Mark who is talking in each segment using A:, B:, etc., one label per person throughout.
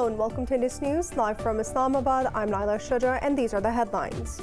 A: Hello and welcome to Indus News, live from Islamabad. I'm Naila Shuja and these are the headlines.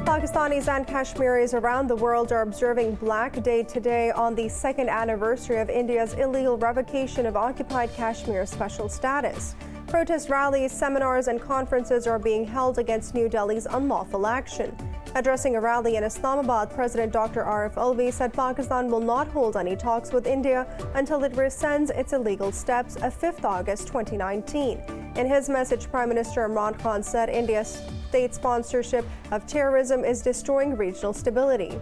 A: Pakistanis and Kashmiris around the world are observing Black Day today on the second anniversary of India's illegal revocation of occupied Kashmir special status. Protest rallies, seminars and conferences are being held against New Delhi's unlawful action. Addressing a rally in Islamabad, President Dr. Arif Alvi said Pakistan will not hold any talks with India until it rescinds its illegal steps of 5th August 2019. In his message, Prime Minister Imran Khan said India's state sponsorship of terrorism is destroying regional stability.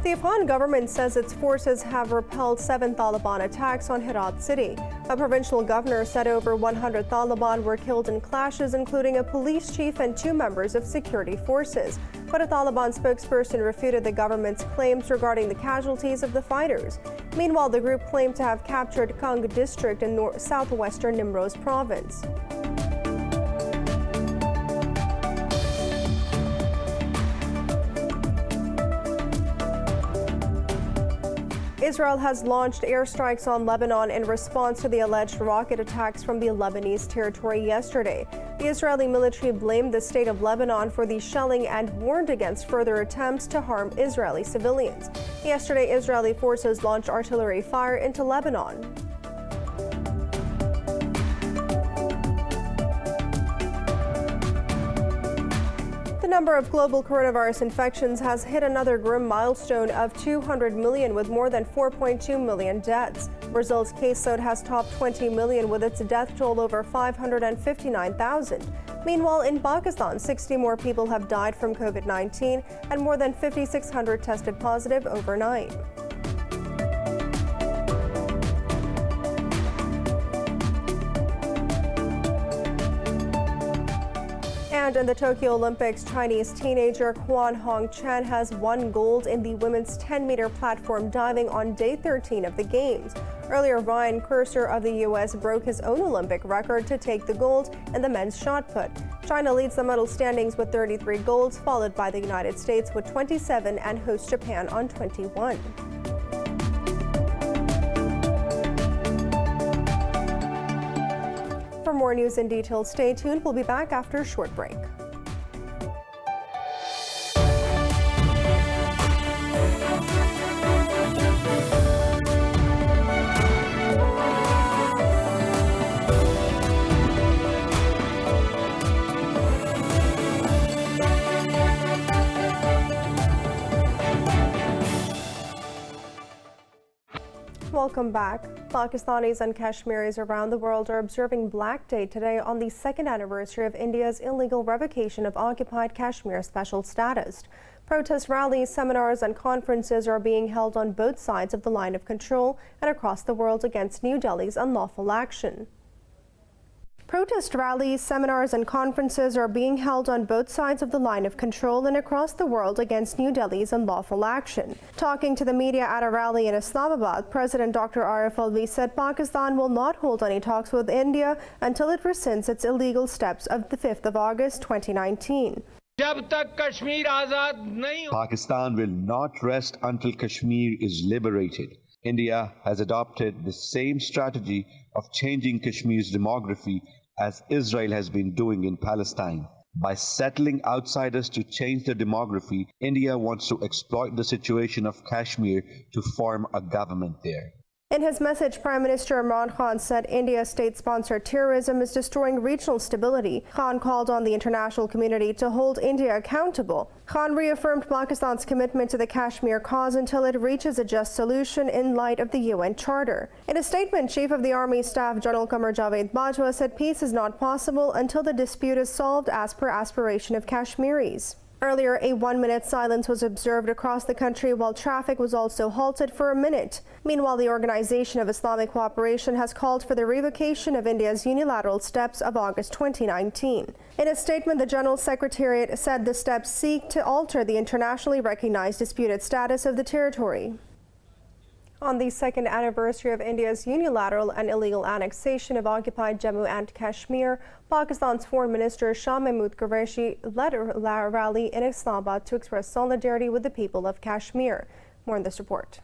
A: The Afghan government says its forces have repelled 7 Taliban attacks on Herat city. A provincial governor said over 100 Taliban were killed in clashes, including a police chief and 2 members of security forces. But a Taliban spokesperson refuted the government's claims regarding the casualties of the fighters. Meanwhile, the group claimed to have captured Kang district in southwestern Nimroz province. Israel has launched airstrikes on Lebanon in response to the alleged rocket attacks from the Lebanese territory yesterday. The Israeli military blamed the state of Lebanon for the shelling and warned against further attempts to harm Israeli civilians. Yesterday, Israeli forces launched artillery fire into Lebanon. The number of global coronavirus infections has hit another grim milestone of 200 million, with more than 4.2 million deaths. Brazil's caseload has topped 20 million, with its death toll over 559,000. Meanwhile, in Pakistan, 60 more people have died from COVID-19 and more than 5,600 tested positive overnight. And in the Tokyo Olympics, Chinese teenager Quan Hongchen has won gold in the women's 10-meter platform diving on day 13 of the Games. Earlier, Ryan Cursor of the U.S. broke his own Olympic record to take the gold in the men's shot put. China leads the medal standings with 33 golds, followed by the United States with 27 and hosts Japan on 21. For more news and details, stay tuned. We'll be back after a short break. Welcome back. Pakistanis and Kashmiris around the world are observing Black Day today on the second anniversary of India's illegal revocation of occupied Kashmir special status. Protest rallies, seminars and conferences are being held on both sides of the line of control and across the world against New Delhi's unlawful action. Protest rallies, seminars and conferences are being held on both sides of the line of control and across the world against New Delhi's unlawful action. Talking to the media at a rally in Islamabad, President Dr. Arif Alvi said Pakistan will not hold any talks with India until it rescinds its illegal steps of the 5th of August 2019.
B: Pakistan will not rest until Kashmir is liberated. India has adopted the same strategy of changing Kashmir's demography as Israel has been doing in Palestine. By settling outsiders to change their demography, India wants to exploit the situation of Kashmir to form a government there.
A: In his message, Prime Minister Imran Khan said India's state-sponsored terrorism is destroying regional stability. Khan called on the international community to hold India accountable. Khan reaffirmed Pakistan's commitment to the Kashmir cause until it reaches a just solution in light of the UN Charter. In a statement, Chief of the Army Staff General Qamar Javed Bajwa said peace is not possible until the dispute is solved as per aspiration of Kashmiris. Earlier, a 1-minute silence was observed across the country while traffic was also halted for a minute. Meanwhile, the Organization of Islamic Cooperation has called for the revocation of India's unilateral steps of August 2019. In a statement, the General Secretariat said the steps seek to alter the internationally recognized disputed status of the territory. On the second anniversary of India's unilateral and illegal annexation of occupied Jammu and Kashmir, Pakistan's Foreign Minister Shah Mahmood Qureshi led a rally in Islamabad to express solidarity with the people of Kashmir. More in this report.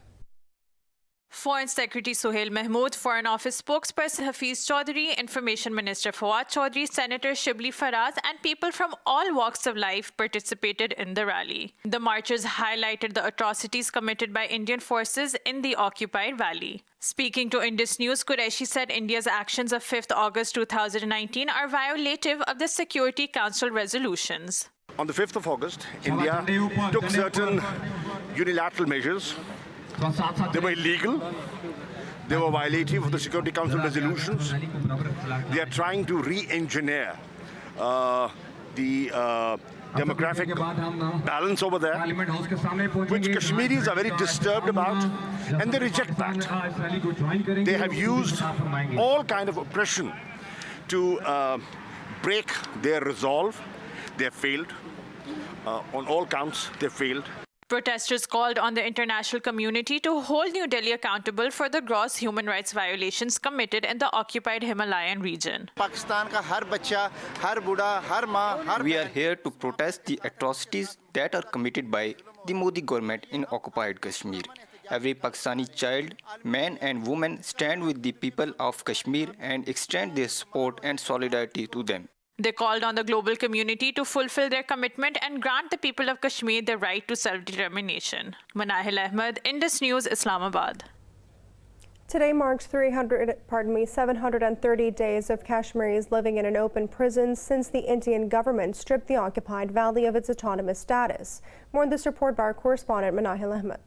C: Foreign Secretary Suhail Mahmood, Foreign Office spokesperson Hafiz Chaudhry, Information Minister Fawad Chaudhry, Senator Shibli Faraz, and people from all walks of life participated in the rally. The marchers highlighted the atrocities committed by Indian forces in the occupied valley. Speaking to Indus News, Qureshi said India's actions of 5th August 2019 are violative of the Security Council resolutions.
D: On the 5th of August, India took certain unilateral measures. They were illegal. They were violative of the Security Council resolutions. They are trying to re-engineer the demographic balance over there, which Kashmiris are very disturbed about, and they reject that. They have used all kind of oppression to break their resolve. They have failed. On all counts, they failed.
C: Protesters called on the international community to hold New Delhi accountable for the gross human rights violations committed in the occupied Himalayan region.
E: We are here to protest the atrocities that are committed by the Modi government in occupied Kashmir. Every Pakistani child, man and woman stand with the people of Kashmir and extend their support and solidarity to them.
C: They called on the global community to fulfill their commitment and grant the people of Kashmir the right to self-determination. Manahil Ahmed, Indus News, Islamabad.
A: Today marks 730 days of Kashmiris living in an open prison since the Indian government stripped the occupied valley of its autonomous status. More in this report by our correspondent Manahil Ahmed.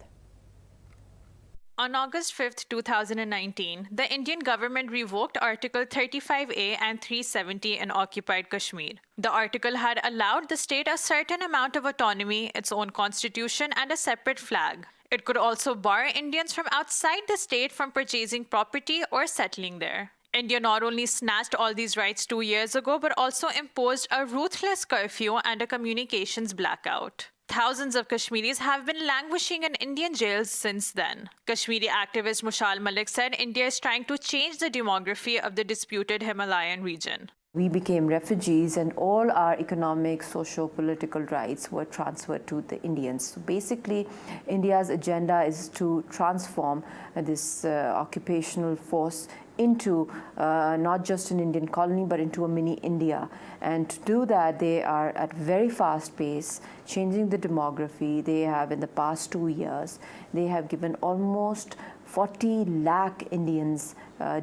C: On August 5, 2019, the Indian government revoked Article 35A and 370 in occupied Kashmir. The article had allowed the state a certain amount of autonomy, its own constitution, and a separate flag. It could also bar Indians from outside the state from purchasing property or settling there. India not only snatched all these rights 2 years ago, but also imposed a ruthless curfew and a communications blackout. Thousands of Kashmiris have been languishing in Indian jails since then. Kashmiri activist Mushal Malik said India is trying to change the demography of the disputed Himalayan region.
F: We became refugees and all our economic, socio-political rights were transferred to the Indians. So basically, India's agenda is to transform this occupational force into not just an Indian colony, but into a mini India. And to do that, they are at very fast pace, changing the demography. They have, in the past 2 years, they have given almost 40 lakh Indians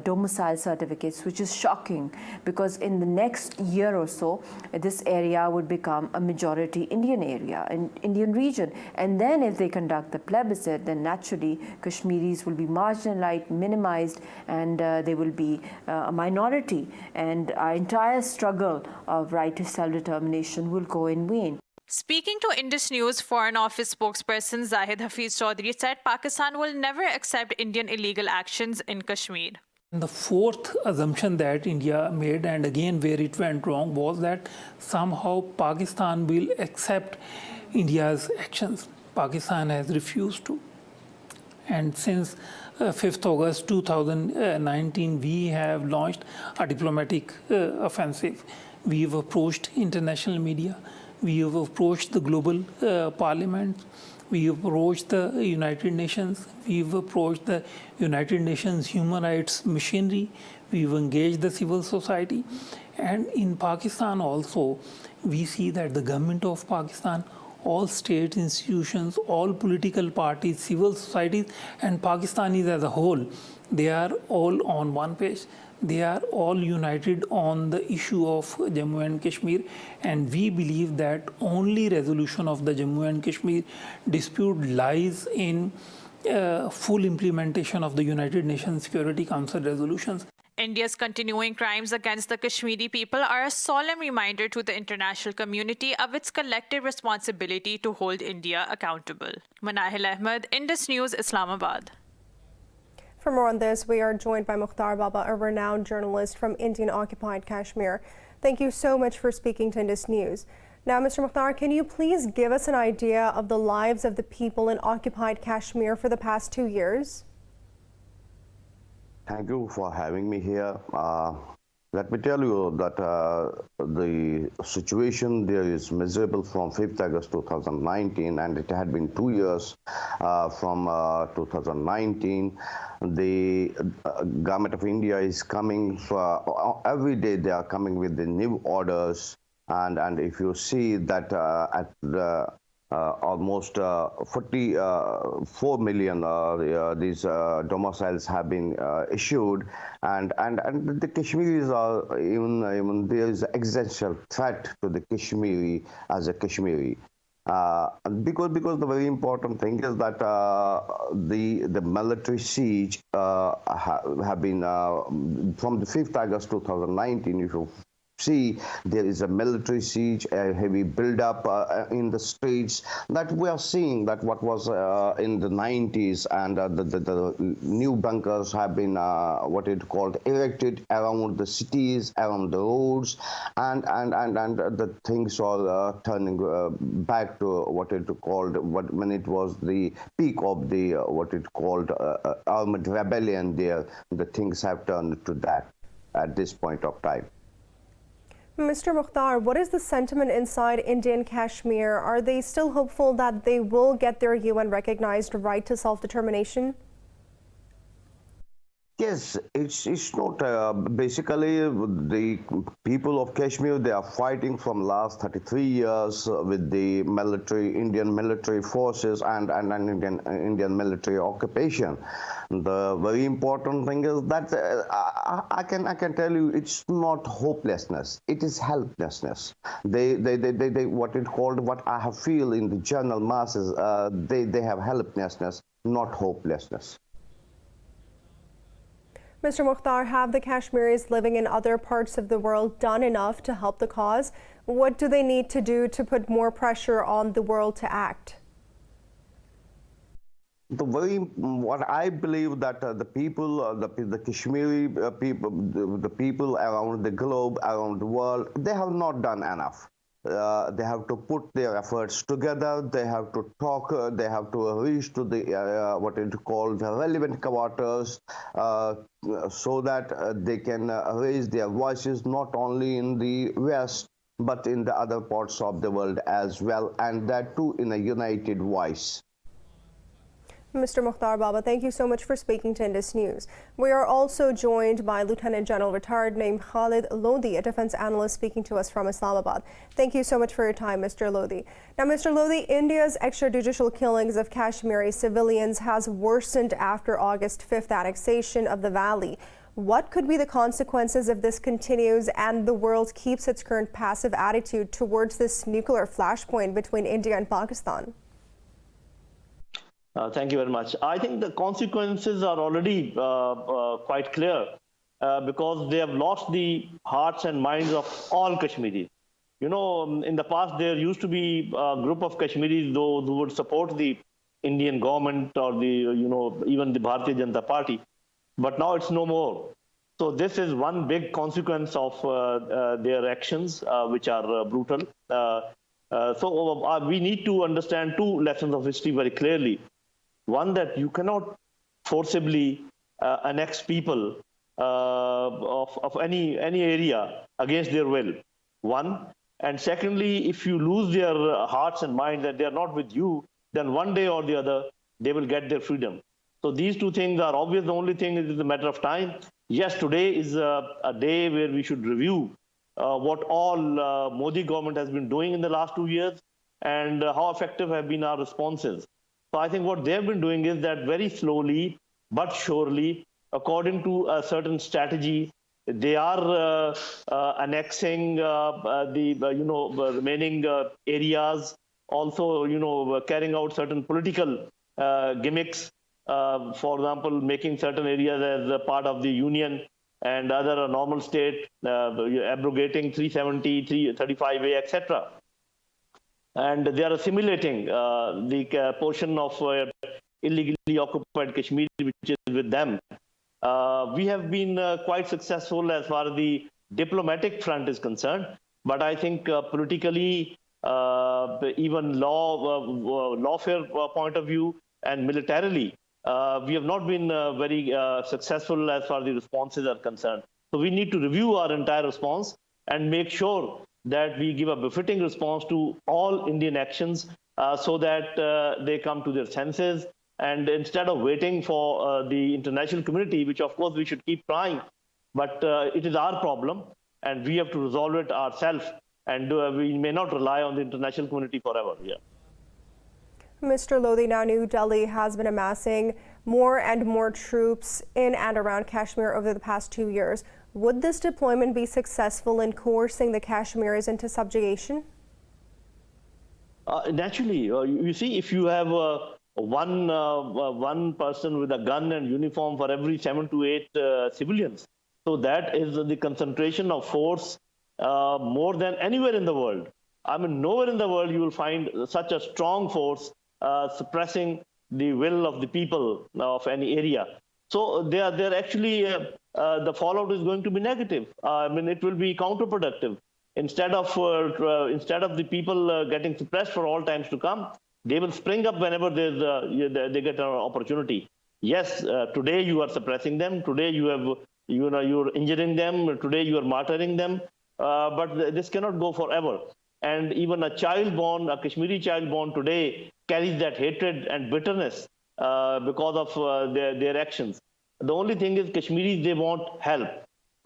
F: domicile certificates, which is shocking because in the next year or so, this area would become a majority Indian area, an Indian region. And then if they conduct the plebiscite, then naturally Kashmiris will be marginalized, minimized, and they will be a minority. And our entire struggle of right to self-determination will go in vain.
C: Speaking to Indus News, Foreign Office spokesperson Zahid Hafiz Chaudhry said Pakistan will never accept Indian illegal actions in Kashmir.
G: The fourth assumption that India made, and again where it went wrong, was that somehow Pakistan will accept India's actions. Pakistan has refused to. And since 5th August 2019, we have launched a diplomatic offensive. We've approached international media. We have approached the global parliament. We have approached the United Nations. We've approached the United Nations human rights machinery. We've engaged the civil society. And in Pakistan also, we see that the government of Pakistan, all state institutions, all political parties, civil societies, and Pakistanis as a whole, they are all on one page. They are all united on the issue of Jammu and Kashmir, and we believe that only resolution of the Jammu and Kashmir dispute lies in full implementation of the United Nations Security Council resolutions.
C: India's continuing crimes against the Kashmiri people are a solemn reminder to the international community of its collective responsibility to hold India accountable. Manahil Ahmed, Indus News, Islamabad.
A: For more on this, we are joined by Mukhtar Baba, a renowned journalist from Indian-occupied Kashmir. Thank you so much for speaking to Indus News. Now, Mr. Mukhtar, can you please give us an idea of the lives of the people in occupied Kashmir for the past 2 years?
H: Thank you for having me here. Let me tell you that the situation there is miserable from 5th August 2019, and it had been 2 years from 2019. The government of India is coming for, every day they are coming with the new orders, and if you see that at the almost 44 million these domiciles have been issued, and the Kashmiris are even there is an existential threat to the Kashmiri as a Kashmiri. Because the very important thing is that the military siege have been from the 5th August 2019. If you see, there is a military siege, a heavy build-up in the streets that we are seeing that what was in the 90s, and the new bunkers have been what it called erected around the cities, around the roads, and the things are turning back to what it called when it was the peak of the what it called armed rebellion. There, the things have turned to that at this point of time.
A: Mr. Mukhtar, what is the sentiment inside Indian Kashmir? Are they still hopeful that they will get their UN-recognized right to self-determination?
H: Yes, it's not basically the people of Kashmir. They are fighting from last 33 years with the military, Indian military forces, and Indian military occupation. The very important thing is that I can tell you, it's not hopelessness; it is helplessness. They what it called, what I have feel in the general masses, they have helplessness, not hopelessness.
A: Mr. Mukhtar, have the Kashmiris living in other parts of the world done enough to help the cause? What do they need to do to put more pressure on the world to act?
H: What I believe that the people, the Kashmiri people, the people around the globe, around the world, they have not done enough. They have to put their efforts together. They have to talk. They have to reach to the what it called the relevant quarters, so that they can raise their voices not only in the West but in the other parts of the world as well, and that too in a united voice.
A: Mr. Mukhtar Baba, thank you so much for speaking to Indus News. We are also joined by Lieutenant General retired named Khalid Lodi, a defense analyst speaking to us from Islamabad. Thank you so much for your time, Mr. Lodi. Now, Mr. Lodi, India's extrajudicial killings of Kashmiri civilians has worsened after August 5th annexation of the valley. What could be the consequences if this continues and the world keeps its current passive attitude towards this nuclear flashpoint between India and Pakistan?
I: Thank you very much. I think the consequences are already quite clear because they have lost the hearts and minds of all Kashmiris. You know, in the past there used to be a group of Kashmiris those who would support the Indian government or the, even the Bharatiya Janata Party, but now it's no more. So this is one big consequence of their actions, which are brutal. So we need to understand two lessons of history very clearly. One, that you cannot forcibly annex people of any area against their will. One, and secondly, if you lose their hearts and minds, that they are not with you, then one day or the other they will get their freedom. So these two things are obvious. The only thing is a matter of time. Yes, today is a day where we should review what all Modi government has been doing in the last 2 years and how effective have been our responses. So I think what they have been doing is that very slowly but surely, according to a certain strategy, they are annexing the remaining areas. Also, carrying out certain political gimmicks. For example, making certain areas as a part of the union and other a normal state, abrogating 370, 335A, etc. And they are assimilating the portion of illegally occupied Kashmir, which is with them. We have been quite successful as far as the diplomatic front is concerned, but I think politically, even lawfare point of view and militarily, we have not been very successful as far as the responses are concerned. So we need to review our entire response and make sure that we give a befitting response to all Indian actions so that they come to their senses. And instead of waiting for the international community, which of course we should keep trying, but it is our problem and we have to resolve it ourselves, and we may not rely on the international community forever. Yeah.
A: Mr. Lodhi, now New Delhi has been amassing more and more troops in and around Kashmir over the past 2 years. Would this deployment be successful in coercing the Kashmiris into subjugation?
I: Naturally, you see, if you have one person with a gun and uniform for every 7 to 8 civilians, so that is the concentration of force more than anywhere in the world. I mean, nowhere in the world you will find such a strong force suppressing the will of the people of any area. So they're actually, the fallout is going to be negative. I mean, it will be counterproductive. Instead of the people getting suppressed for all times to come, they will spring up whenever they get an opportunity. Yes, today you are suppressing them. Today you're injuring them. Today you are martyring them. But this cannot go forever. And even a Kashmiri child born today carries that hatred and bitterness because of their actions. The only thing is Kashmiris, they want help.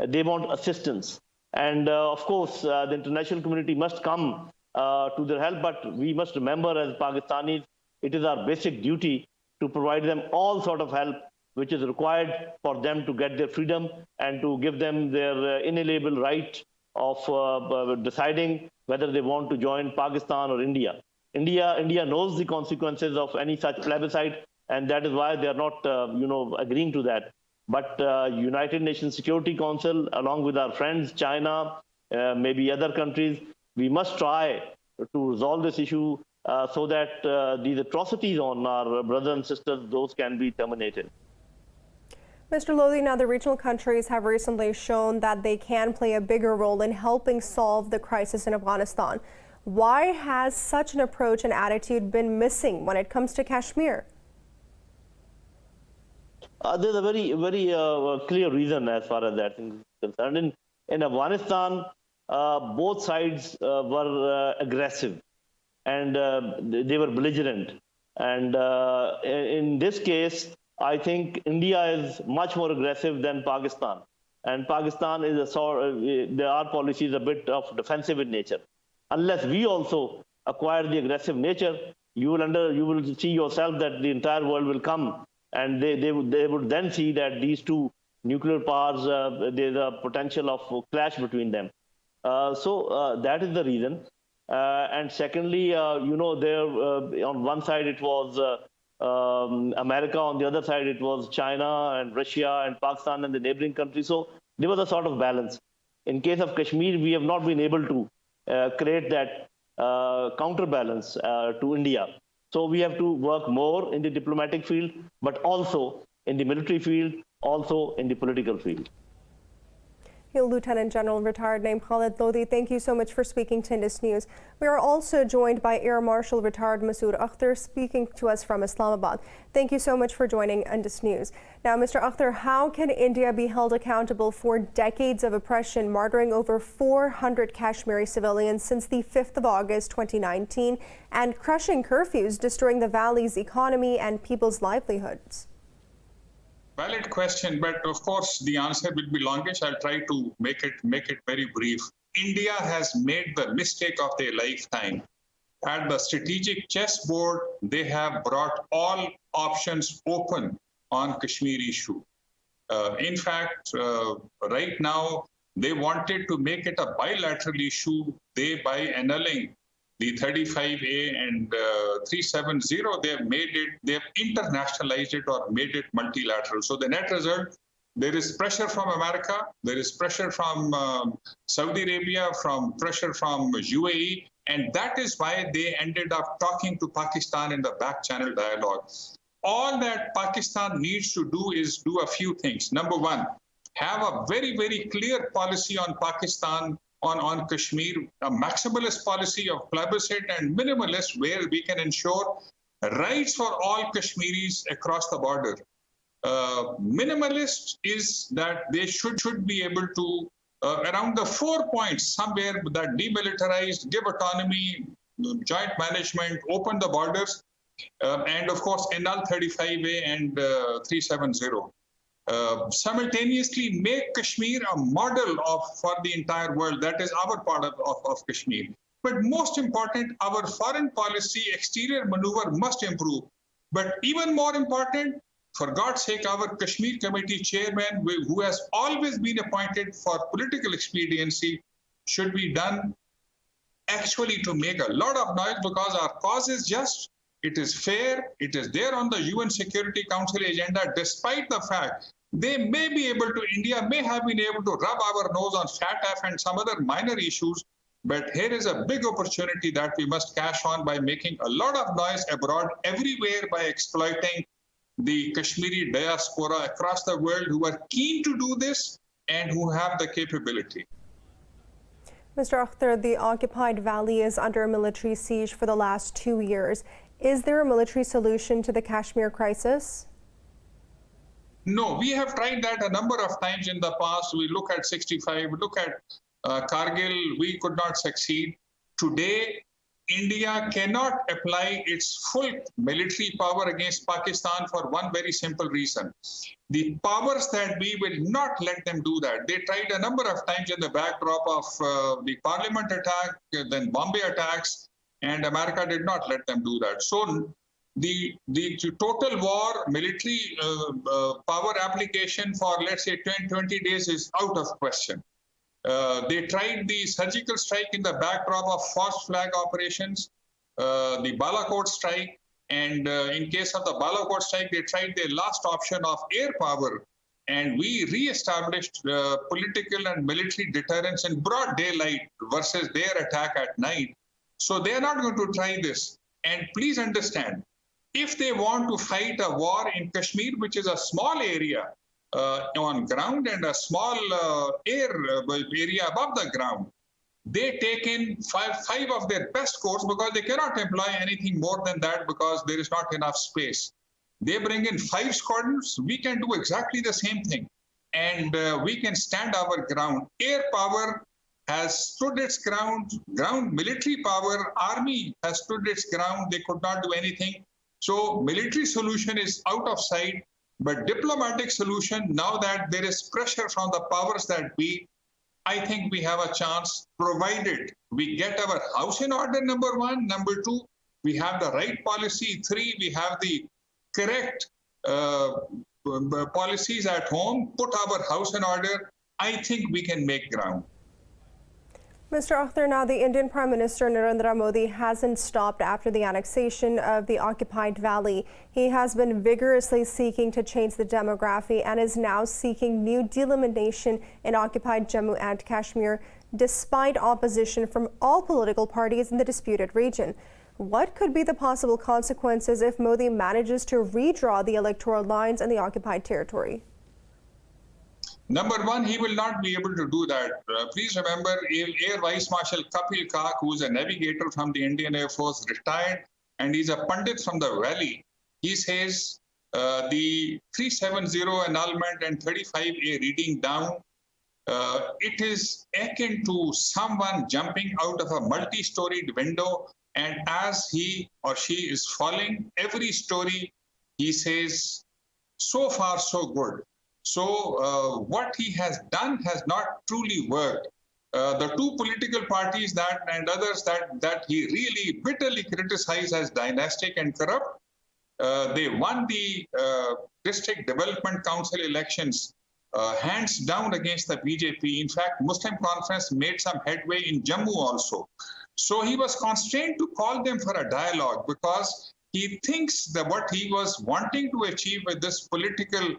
I: They want assistance. And of course, the international community must come to their help. But we must remember as Pakistanis, it is our basic duty to provide them all sort of help which is required for them to get their freedom and to give them their inalienable right of deciding whether they want to join Pakistan or India. India knows the consequences of any such plebiscite, and that is why they are not, agreeing to that. But United Nations Security Council, along with our friends, China, maybe other countries, we must try to resolve this issue so that these atrocities on our brothers and sisters, those can be terminated.
A: Mr. Lodhi, now the regional countries have recently shown that they can play a bigger role in helping solve the crisis in Afghanistan. Why has such an approach and attitude been missing when it comes to Kashmir?
I: There's a very, very clear reason as far as that is concerned. In Afghanistan, both sides were aggressive and they were belligerent. And in this case, I think India is much more aggressive than Pakistan. And Pakistan is our policy is a bit of defensive in nature. Unless we also acquire the aggressive nature, you will see yourself that the entire world will come, and they would then see that these two nuclear powers, there's a potential of clash between them. So that is the reason. And secondly, there on one side it was America, on the other side it was China and Russia and Pakistan and the neighboring countries. So there was a sort of balance. In case of Kashmir, we have not been able to create that counterbalance to India. So we have to work more in the diplomatic field, but also in the military field, also in the political field.
A: Lieutenant General retired name Khalid Lodhi, thank you so much for speaking to Indus News. We are also joined by Air Marshal retired Masood Akhtar speaking to us from Islamabad. Thank you so much for joining Indus News. Now, Mr. Akhtar, how can India be held accountable for decades of oppression, martyring over 400 Kashmiri civilians since the 5th of August 2019, and crushing curfews, destroying the valley's economy and people's livelihoods?
J: Valid question, but of course the answer will be longish. I'll try to make it very brief. India has made the mistake of their lifetime. At the strategic chessboard, they have brought all options open on Kashmir issue. In fact, right now, they wanted to make it a bilateral issue. By annulling the 35A and 370, they have internationalized it or made it multilateral. So the net result, there is pressure from America, there is pressure from Saudi Arabia, pressure from UAE, and that is why they ended up talking to Pakistan in the back channel dialogue. All that Pakistan needs to do is do a few things. Number one, have a very, very clear policy on Pakistan, on Kashmir, a maximalist policy of plebiscite and minimalist, where we can ensure rights for all Kashmiris across the border. Minimalist is that they should be able to, around the 4 points, somewhere that demilitarized, give autonomy, joint management, open the borders, and of course, annul 35A and 370. Simultaneously make Kashmir a model for the entire world. That is our part of Kashmir. But most important, our foreign policy, exterior maneuver must improve. But even more important, for God's sake, our Kashmir Committee chairman, who has always been appointed for political expediency, should be done actually to make a lot of noise, because our cause is just, it is fair, it is there on the UN Security Council agenda, despite the fact they may be able to, India may have been able to rub our nose on FATF and some other minor issues, but here is a big opportunity that we must cash on by making a lot of noise abroad, everywhere, by exploiting the Kashmiri diaspora across the world who are keen to do this and who have the capability.
A: Mr. Akhtar, the occupied valley is under military siege for the last 2 years. Is there a military solution to the Kashmir crisis?
J: No, we have tried that a number of times in the past. We look at 65, look at Kargil, we could not succeed. Today, India cannot apply its full military power against Pakistan for one very simple reason. The powers that we will not let them do that. They tried a number of times in the backdrop of the Parliament attack, then Bombay attacks, and America did not let them do that. So the total war military power application for, let's say, 20 days is out of question. They tried the surgical strike in the backdrop of false flag operations, the Balakot strike, and in case of the Balakot strike, they tried their last option of air power, and we re-established political and military deterrence in broad daylight versus their attack at night. So they are not going to try this. And please understand, if they want to fight a war in Kashmir, which is a small area, on ground and a small air area above the ground, they take in five of their best corps, because they cannot employ anything more than that because there is not enough space. They bring in 5 squadrons. We can do exactly the same thing, and we can stand our ground. Air power has stood its ground. Ground military power, army has stood its ground. They could not do anything. So military solution is out of sight. But diplomatic solution, now that there is pressure from the powers that be, I think we have a chance, provided we get our house in order, number 1. Number 2, we have the right policy. 3, we have the correct policies at home, put our house in order. I think we can make ground.
A: Mr. Akhtar, now the Indian Prime Minister Narendra Modi hasn't stopped after the annexation of the occupied valley. He has been vigorously seeking to change the demography and is now seeking new delimitation in occupied Jammu and Kashmir, despite opposition from all political parties in the disputed region. What could be the possible consequences if Modi manages to redraw the electoral lines in the occupied territory?
J: Number 1, he will not be able to do that. Please remember, Air Vice Marshal Kapil Kak, who is a navigator from the Indian Air Force, retired, and he's a Pandit from the valley. He says the 370 annulment and 35A reading down, it is akin to someone jumping out of a multi-storied window, and as he or she is falling, every story, he says, so far so good. So what he has done has not truly worked. The 2 political parties and others that he really bitterly criticized as dynastic and corrupt, they won the District Development Council elections hands down against the BJP. In fact, Muslim Conference made some headway in Jammu also. So he was constrained to call them for a dialogue, because he thinks that what he was wanting to achieve with this political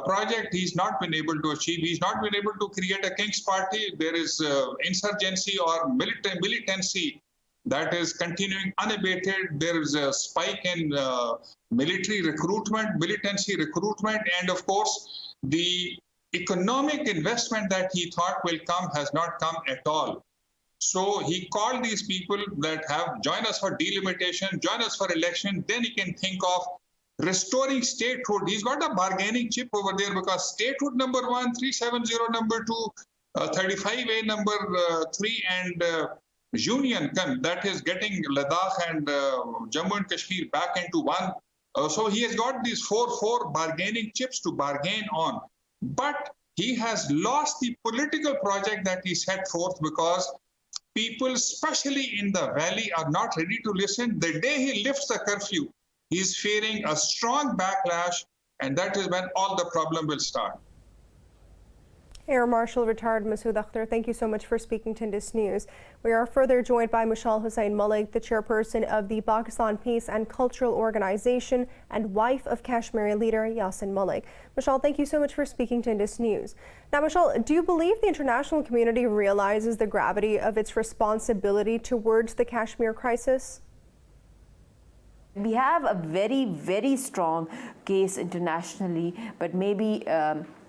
J: project, he's not been able to achieve. He's not been able to create a King's Party. There is insurgency or militancy that is continuing unabated. There is a spike in military recruitment, militancy recruitment, and of course, the economic investment that he thought will come has not come at all. So he called these people that have join us for delimitation, join us for election. Then he can think of restoring statehood. He's got a bargaining chip over there because statehood number 1, 370 number 2, 35A number 3, and union that is getting Ladakh and Jammu and Kashmir back into one. So he has got these four bargaining chips to bargain on. But he has lost the political project that he set forth because people, especially in the valley, are not ready to listen. The day he lifts the curfew, he's fearing a strong backlash, and that is when all the problem will start.
A: Air Marshal retired Masood Akhtar, thank you so much for speaking to Indus News. We are further joined by Mashal Hussain Malik, the chairperson of the Pakistan Peace and Cultural Organization and wife of Kashmiri leader Yasin Malik. Mashal, thank you so much for speaking to Indus News. Now, Mashal, do you believe the international community realizes the gravity of its responsibility towards the Kashmir crisis?
F: We have a very, very strong case internationally, but maybe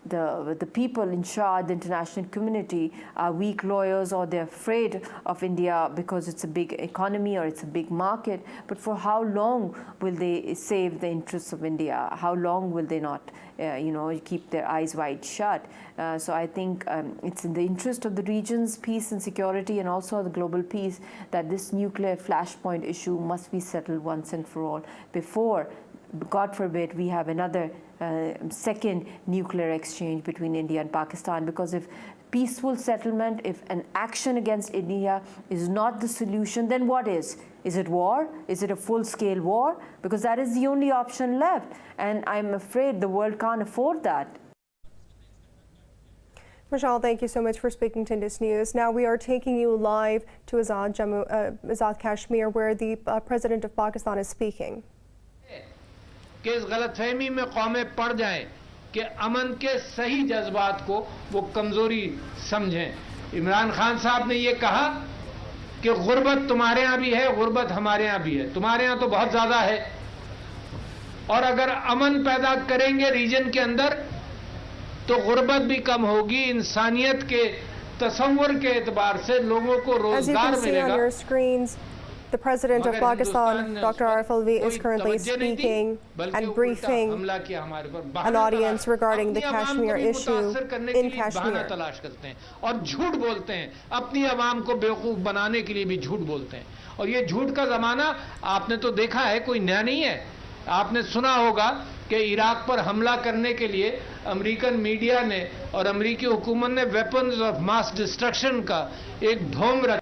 F: the people in charge, the international community, are weak lawyers, or they're afraid of India because it's a big economy or it's a big market. But for how long will they save the interests of India? How long will they not, keep their eyes wide shut? So I think it's in the interest of the region's peace and security, and also the global peace, that this nuclear flashpoint issue must be settled once and for all before, God forbid, we have another second nuclear exchange between India and Pakistan. Because if peaceful settlement, if an action against India is not the solution, then what is? Is it war? Is it a full-scale war? Because that is the only option left, and I'm afraid the world can't afford that.
A: Mashal, thank you so much for speaking to Indus News. Now we are taking you live to Azad Kashmir, where the President of Pakistan is speaking.
K: कि इस गलतफहमी में कौमें पड़ जाएं कि अमन के सही जज्बात को वो कमज़ोरी समझें। इमरान खान साहब ने ये कहा कि गुर्बत तुम्हारे यहाँ भी है, गुर्बत हमारे यहाँ भी है, तुम्हारे यहाँ तो बहुत ज़्यादा है, और अगर अमन पैदा करेंगे रीजन के अंदर तो गुर्बत भी कम होगी, इंसानियत के तसव्वुर के एतबार से लोगों को रोजगार मिलेगा।
A: The President of Pakistan, Dr. Arif Alvi, is currently speaking and briefing an audience regarding the Kashmir issue in Kashmir.
K: और झूठ बोलते हैं, अपनी आवाम को बेवकूफ़ बनाने के लिए भी झूठ बोलते हैं, और ये झूठ का ज़माना आपने तो देखा है, कोई नया नहीं है। आपने सुना होगा कि इराक पर हमला करने के लिए अमेरिकन मीडिया ने और अमेरिकी हुकूमत ने वेपन्स ऑफ मास डिस्ट्रक्शन का एक ढोंग रखा।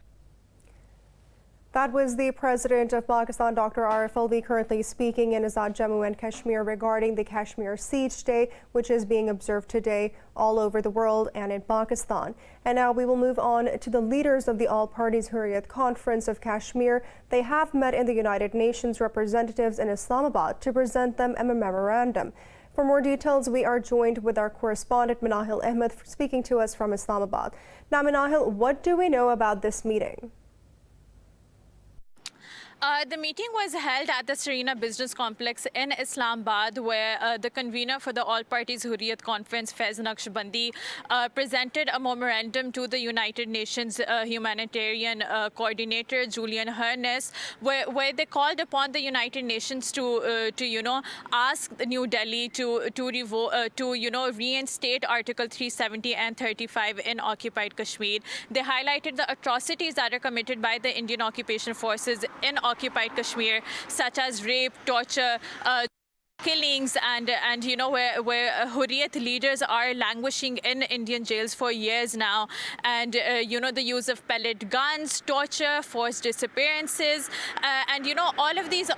A: That was the President of Pakistan, Dr. Arif Alvi, currently speaking in Azad Jammu and Kashmir regarding the Kashmir Siege Day, which is being observed today all over the world and in Pakistan. And now we will move on to the leaders of the All Parties Hurriyat Conference of Kashmir. They have met in the United Nations representatives in Islamabad to present them a memorandum. For more details, we are joined with our correspondent Minahil Ahmed speaking to us from Islamabad. Now, Minahil, what do we know about this meeting?
C: The meeting was held at the Serena Business Complex in Islamabad, where the convener for the All Parties Hurriyat Conference, Faiz Naqshbandi, presented a memorandum to the United Nations humanitarian coordinator, Julian Harness, where they called upon the United Nations to ask New Delhi to reinstate Article 370 and 35 in occupied Kashmir. They highlighted the atrocities that are committed by the Indian occupation forces in occupied Kashmir, such as rape, torture, killings, and where Hurriyat leaders are languishing in Indian jails for years now, and the use of pellet guns, torture, forced disappearances, and all of these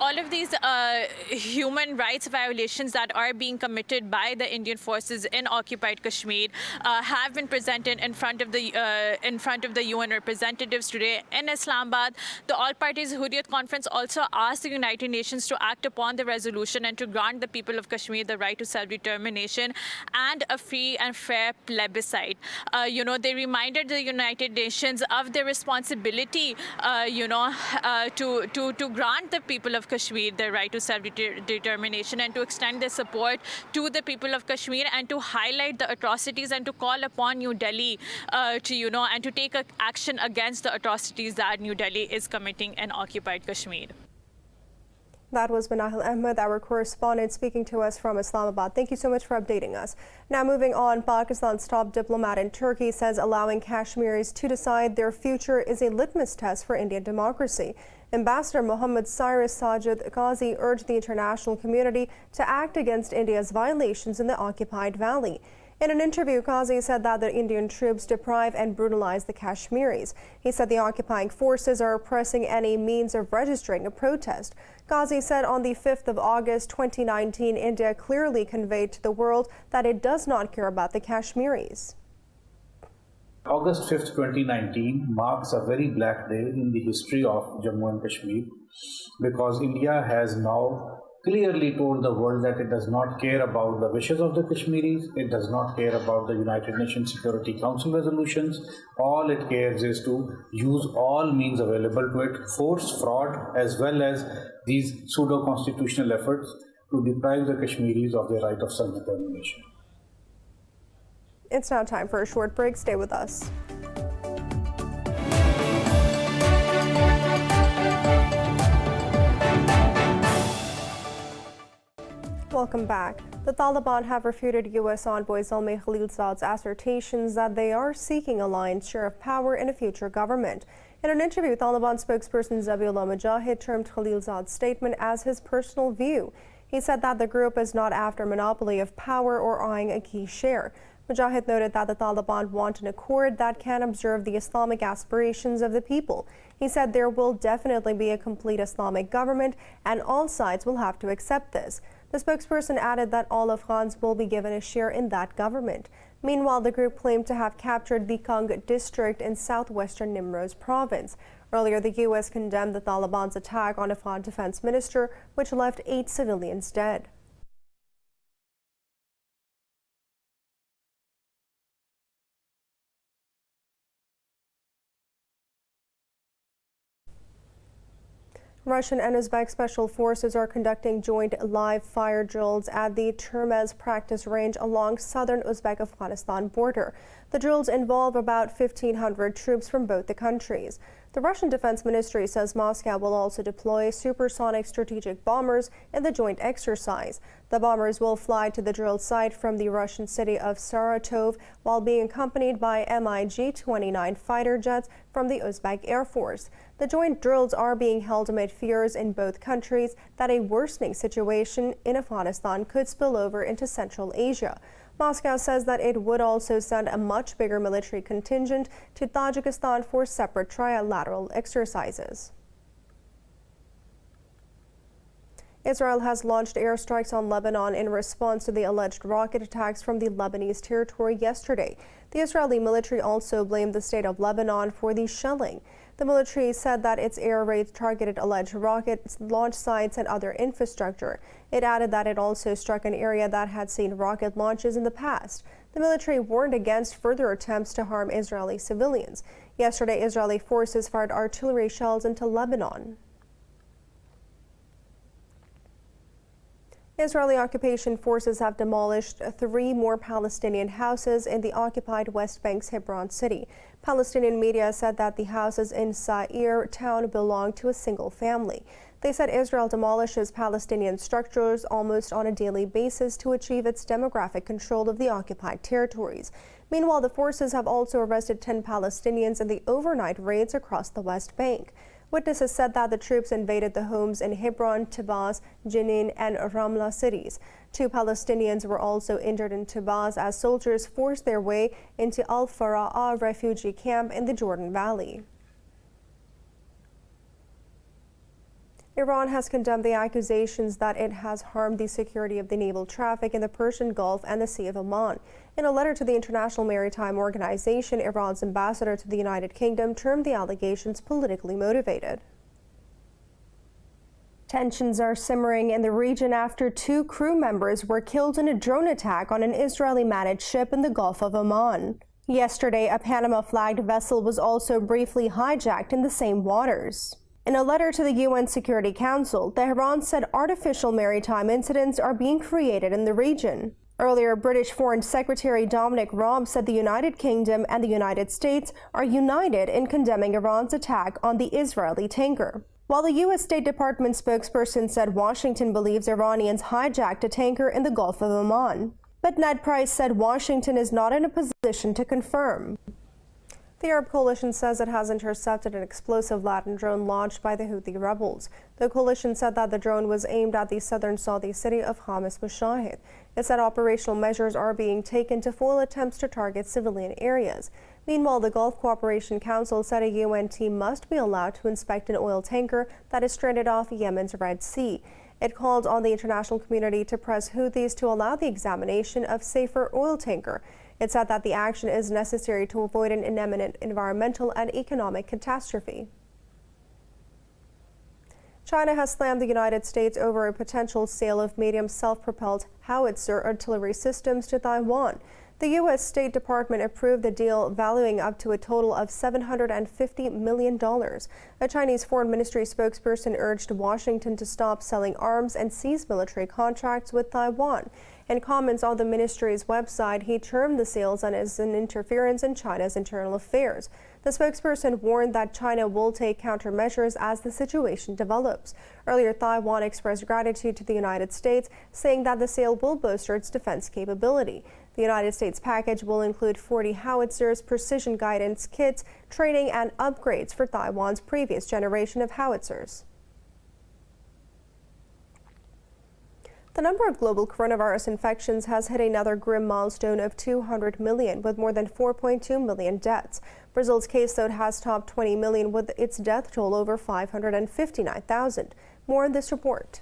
C: human rights violations that are being committed by the Indian forces in occupied Kashmir have been presented in front of the UN representatives today in Islamabad. The All Parties Hurriyat Conference also asked the United Nations to act upon the resolution and to grant grant the people of Kashmir the right to self-determination and a free and fair plebiscite. They reminded the United Nations of their responsibility, to grant the people of Kashmir the right to self-determination and to extend their support to the people of Kashmir and to highlight the atrocities and to call upon New Delhi and to take action against the atrocities that New Delhi is committing in occupied Kashmir.
A: That was Manahil Ahmed, our correspondent, speaking to us from Islamabad. Thank you so much for updating us. Now moving on, Pakistan's top diplomat in Turkey says allowing Kashmiris to decide their future is a litmus test for Indian democracy. Ambassador Mohammad Cyrus Sajid Qazi urged the international community to act against India's violations in the occupied valley. In an interview, Qazi said that the Indian troops deprive and brutalize the Kashmiris. He said the occupying forces are oppressing any means of registering a protest. Qazi said on the 5th of August 2019, India clearly conveyed to the world that it does not care about the Kashmiris.
L: August 5th, 2019 marks a very black day in the history of Jammu and Kashmir because India has now clearly told the world that it does not care about the wishes of the Kashmiris, it does not care about the United Nations Security Council resolutions. All it cares is to use all means available to it, force, fraud, as well as these pseudo-constitutional efforts to deprive the Kashmiris of their right of self-determination.
A: It's now time for a short break. Stay with us. Welcome back. The Taliban have refuted U.S. envoy Zalmay Khalilzad's assertions that they are seeking a lion's share of power in a future government. In an interview, Taliban spokesperson Zabiullah Mujahid termed Khalilzad's statement as his personal view. He said that the group is not after monopoly of power or eyeing a key share. Mujahid noted that the Taliban want an accord that can observe the Islamic aspirations of the people. He said there will definitely be a complete Islamic government and all sides will have to accept this. The spokesperson added that all Afghans will be given a share in that government. Meanwhile, the group claimed to have captured the Kung district in southwestern Nimroz province. Earlier, the U.S. condemned the Taliban's attack on Afghan defense minister, which left 8 civilians dead. Russian and Uzbek special forces are conducting joint live fire drills at the Termez practice range along southern Uzbek-Afghanistan border. The drills involve about 1,500 troops from both the countries. The Russian Defense Ministry says Moscow will also deploy supersonic strategic bombers in the joint exercise. The bombers will fly to the drill site from the Russian city of Saratov while being accompanied by MiG-29 fighter jets from the Uzbek Air Force. The joint drills are being held amid fears in both countries that a worsening situation in Afghanistan could spill over into Central Asia. Moscow says that it would also send a much bigger military contingent to Tajikistan for separate trilateral exercises. Israel has launched airstrikes on Lebanon in response to the alleged rocket attacks from the Lebanese territory yesterday. The Israeli military also blamed the state of Lebanon for the shelling. The military said that its air raids targeted alleged rocket launch sites and other infrastructure. It added that it also struck an area that had seen rocket launches in the past. The military warned against further attempts to harm Israeli civilians. Yesterday, Israeli forces fired artillery shells into Lebanon. Israeli occupation forces have demolished 3 more Palestinian houses in the occupied West Bank's Hebron city. Palestinian media said that the houses in Sa'ir town belong to a single family. They said Israel demolishes Palestinian structures almost on a daily basis to achieve its demographic control of the occupied territories. Meanwhile, the forces have also arrested 10 Palestinians in the overnight raids across the West Bank. Witnesses said that the troops invaded the homes in Hebron, Tibas, Jenin, and Ramla cities. 2 Palestinians were also injured in Tibas as soldiers forced their way into Al-Fara'a refugee camp in the Jordan Valley. Iran has condemned the accusations that it has harmed the security of the naval traffic in the Persian Gulf and the Sea of Oman. In a letter to the International Maritime Organization, Iran's ambassador to the United Kingdom termed the allegations politically motivated. Tensions are simmering in the region after 2 crew members were killed in a drone attack on an Israeli-managed ship in the Gulf of Oman. Yesterday, a Panama-flagged vessel was also briefly hijacked in the same waters. In a letter to the UN Security Council, Tehran said artificial maritime incidents are being created in the region. Earlier, British Foreign Secretary Dominic Raab said the United Kingdom and the United States are united in condemning Iran's attack on the Israeli tanker. While the U.S. State Department spokesperson said Washington believes Iranians hijacked a tanker in the Gulf of Oman. But Ned Price said Washington is not in a position to confirm. The Arab coalition says it has intercepted an explosive Latin drone launched by the Houthi rebels. The coalition said that the drone was aimed at the southern Saudi city of Hamas Mushahid. It said operational measures are being taken to foil attempts to target civilian areas. Meanwhile, the Gulf Cooperation Council said a UN team must be allowed to inspect an oil tanker that is stranded off Yemen's Red Sea. It called on the international community to press Houthis to allow the examination of safer oil tanker. It said that the action is necessary to avoid an imminent environmental and economic catastrophe. China has slammed the United States over a potential sale of medium self-propelled howitzer artillery systems to Taiwan. The U.S. State Department approved the deal valuing up to a total of $750 million. A Chinese Foreign Ministry spokesperson urged Washington to stop selling arms and cease military contracts with Taiwan. In comments on the ministry's website, he termed the sales as an interference in China's internal affairs. The spokesperson warned that China will take countermeasures as the situation develops. Earlier, Taiwan expressed gratitude to the United States, saying that the sale will bolster its defense capability. The United States package will include 40 howitzers, precision guidance kits, training, and upgrades for Taiwan's previous generation of howitzers. The number of global coronavirus infections has hit another grim milestone of 200 million, with more than 4.2 million deaths. Brazil's caseload has topped 20 million, with its death toll over 559,000. More in this report.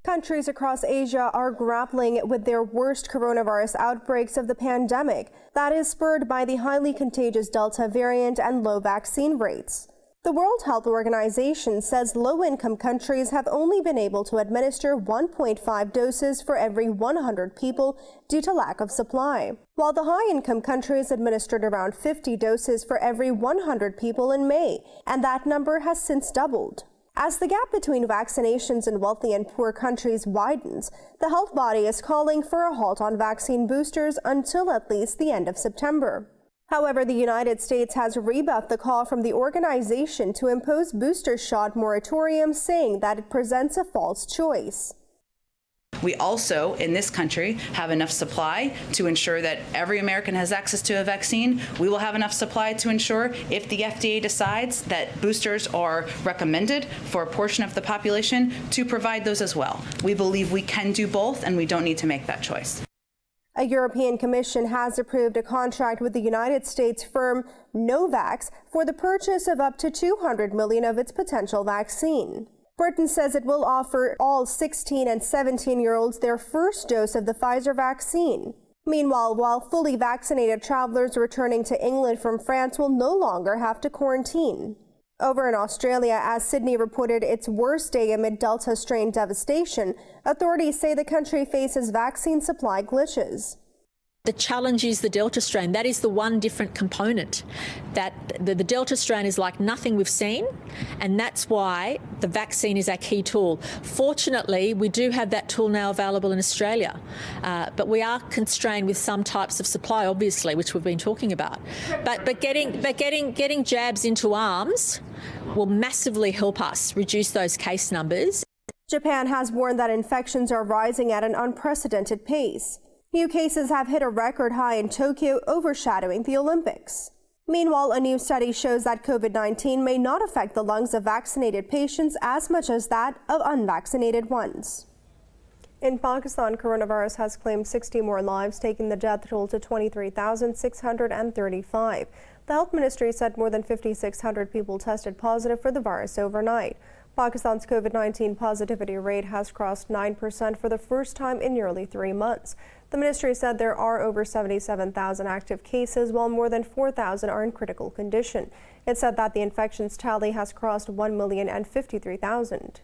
A: Countries across Asia are grappling with their worst coronavirus outbreaks of the pandemic. That is spurred by the highly contagious Delta variant and low vaccine rates. The World Health Organization says low-income countries have only been able to administer 1.5 doses for every 100 people due to lack of supply, while the high-income countries administered around 50 doses for every 100 people in May, and that number has since doubled. As the gap between vaccinations in wealthy and poor countries widens, the health body is calling for a halt on vaccine boosters until at least the end of September. However, the United States has rebuffed the call from the organization to impose booster shot moratorium, saying that it presents a false choice.
M: We also, in this country, have enough supply to ensure that every American has access to a vaccine. We will have enough supply to ensure, if the FDA decides that boosters are recommended for a portion of the population, to provide those as well. We believe we can do both, and we don't need to make that choice.
A: A European Commission has approved a contract with the United States firm Novavax for the purchase of up to 200 million of its potential vaccine. Britain says it will offer all 16 and 17-year-olds their first dose of the Pfizer vaccine. Meanwhile, while fully vaccinated travelers returning to England from France will no longer have to quarantine. Over in Australia, as Sydney reported its worst day amid Delta strain devastation, authorities say the country faces vaccine supply glitches.
N: The challenge is the Delta strain. That is the one different component. That the Delta strain is like nothing we've seen, and that's why the vaccine is our key tool. Fortunately, we do have that tool now available in Australia, but we are constrained with some types of supply, obviously, which we've been talking about. But getting jabs into arms will massively help us reduce those case numbers.
A: Japan has warned that infections are rising at an unprecedented pace. New cases have hit a record high in Tokyo, overshadowing the Olympics. Meanwhile, a new study shows that COVID-19 may not affect the lungs of vaccinated patients as much as that of unvaccinated ones. In Pakistan, coronavirus has claimed 60 more lives, taking the death toll to 23,635. The health ministry said more than 5,600 people tested positive for the virus overnight. Pakistan's COVID-19 positivity rate has crossed 9% for the first time in nearly 3 months. The ministry said there are over 77,000 active cases, while more than 4,000 are in critical condition. It said that the infections tally has crossed 1,053,000.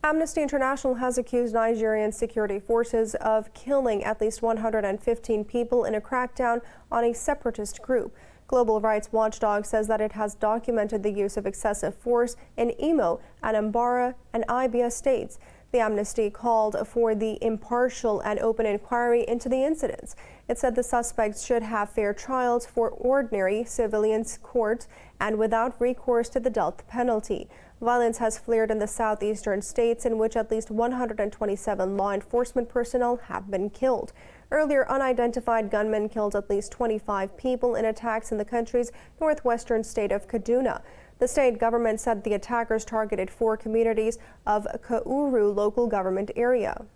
A: Amnesty International has accused Nigerian security forces of killing at least 115 people in a crackdown on a separatist group. Global rights watchdog says that it has documented the use of excessive force in Imo, Anambra, and Abia states. The Amnesty called for the impartial and open inquiry into the incidents. It said the suspects should have fair trials for ordinary civilians' courts and without recourse to the death penalty. Violence has flared in the southeastern states, in which at least 127 law enforcement personnel have been killed. Earlier, unidentified gunmen killed at least 25 people in attacks in the country's northwestern state of Kaduna. The state government said the attackers targeted 4 communities of Kauru local government area.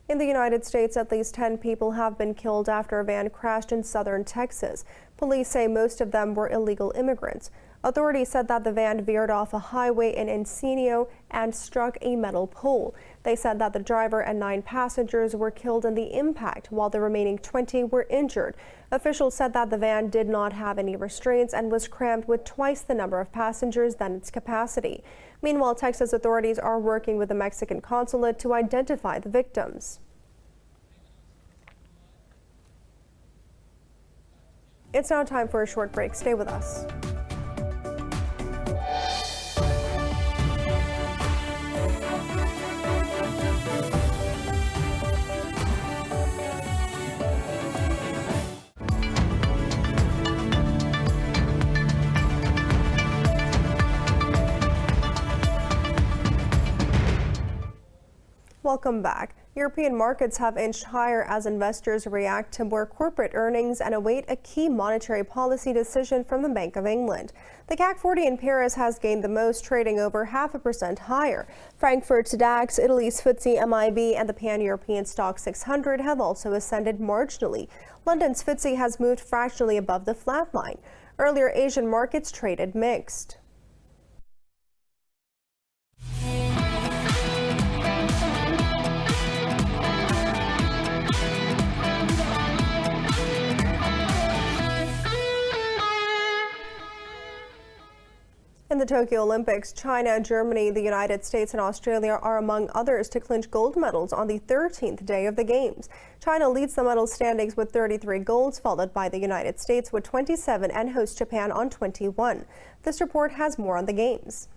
A: In the United States, at least 10 people have been killed after a van crashed in southern Texas. Police say most of them were illegal immigrants. Authorities said that the van veered off a highway in Encino and struck a metal pole. They said that the driver and 9 passengers were killed in the impact, while the remaining 20 were injured. Officials said that the van did not have any restraints and was crammed with twice the number of passengers than its capacity. Meanwhile, Texas authorities are working with the Mexican consulate to identify the victims. It's now time for a short break. Stay with us. Welcome back. European markets have inched higher as investors react to more corporate earnings and await a key monetary policy decision from the Bank of England. The CAC 40 in Paris has gained the most, trading over 0.5% higher. Frankfurt's DAX, Italy's FTSE MIB, and the Pan-European Stock 600 have also ascended marginally. London's FTSE has moved fractionally above the flat line. Earlier, Asian markets traded mixed. In the Tokyo Olympics, China, Germany, the United States, and Australia are among others to clinch gold medals on the 13th day of the Games. China leads the medal standings with 33 golds, followed by the United States with 27 and host Japan on 21. This report has more on the Games.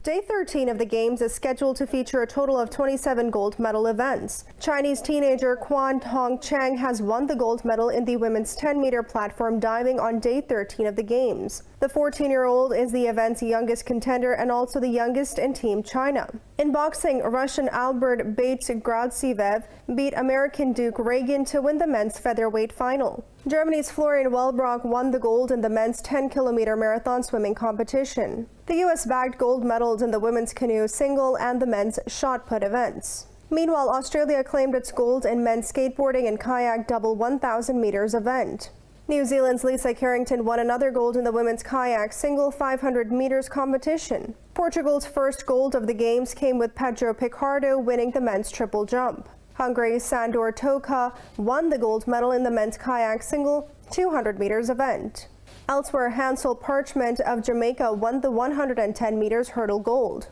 A: Day 13 of the Games is scheduled to feature a total of 27 gold medal events. Chinese teenager Quan Tong-Cheng has won the gold medal in the women's 10-meter platform diving on Day 13 of the Games. The 14-year-old is the event's youngest contender and also the youngest in Team China. In boxing, Russian Albert Bates-Gradsevev beat American Duke Reagan to win the men's featherweight final. Germany's Florian Wellbrock won the gold in the men's 10-kilometer marathon swimming competition. The U.S. bagged gold medals in the women's canoe single and the men's shot put events. Meanwhile, Australia claimed its gold in men's skateboarding and kayak double 1,000 meters event. New Zealand's Lisa Carrington won another gold in the women's kayak single 500 meters competition. Portugal's first gold of the Games came with Pedro Picardo winning the men's triple jump. Hungary's Sandor Toka won the gold medal in the men's kayak single 200 meters event. Elsewhere, Hansel Parchment of Jamaica won the 110 meters hurdle gold.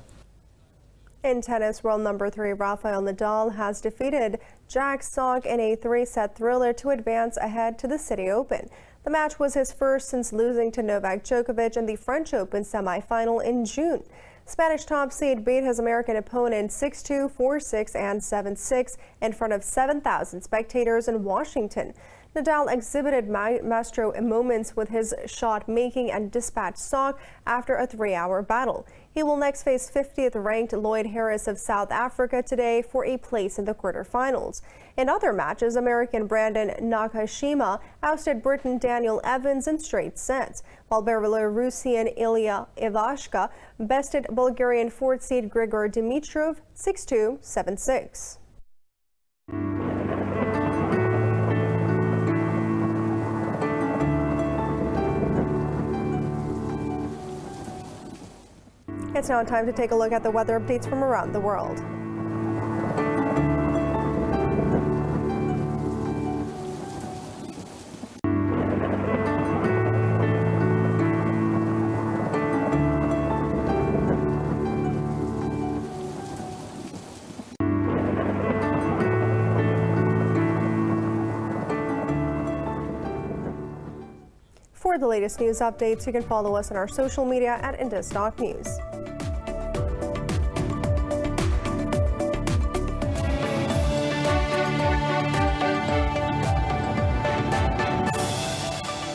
A: In tennis, world number 3 Rafael Nadal has defeated Jack Sock in a 3-set thriller to advance ahead to the City Open. The match was his first since losing to Novak Djokovic in the French Open semifinal in June. Spanish top seed beat his American opponent 6-2, 4-6, and 7-6 in front of 7,000 spectators in Washington. Nadal exhibited maestro moments with his shot making and dispatched Sock after a 3-hour battle. He will next face 50th ranked Lloyd Harris of South Africa today for a place in the quarterfinals. In other matches, American Brandon Nakashima ousted Briton Daniel Evans in straight sets, while Belarusian Ilya Ivashka bested Bulgarian 4th seed Grigor Dimitrov 6-2, 7-6. It's now time to take a look at the weather updates from around the world. For the latest news updates, you can follow us on our social media at Indus.News.